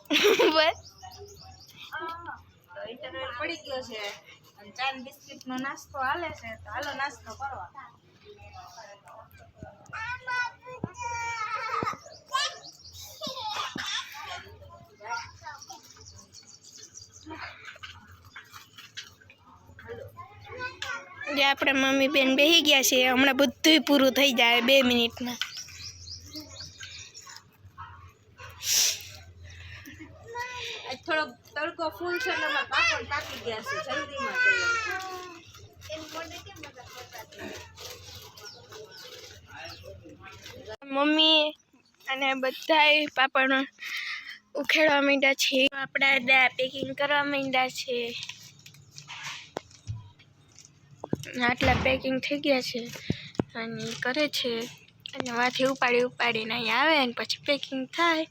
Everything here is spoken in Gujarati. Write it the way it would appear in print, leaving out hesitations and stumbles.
બસ તો ઇન્ટરવ્યુ પડી ગયો છે અને ચા ને બિસ્કિટનો નાસ્તો હાલે છે તો હાલો નાસ્તો કરવા. જે આપણે મમ્મી બેન બેસી ગયા છે. હમણાં બધું પૂરું થઈ જાય 2 મિનિટમાં. થોડોક તડકો ફૂલ છે એટલે મારા પાપડ પાકી ગયા છે જલ્દીમાં મમ્મી અને બધાય પાપડ ઉખેડવા માંડ્યા છે. આપણા દા પેકિંગ કરવા માંડ્યા છે. આટલા પેકિંગ થઈ ગયા છે અને કરે છે અને વાથી ઉપાડીને અહીંયા આવે અને પછી પેકિંગ થાય.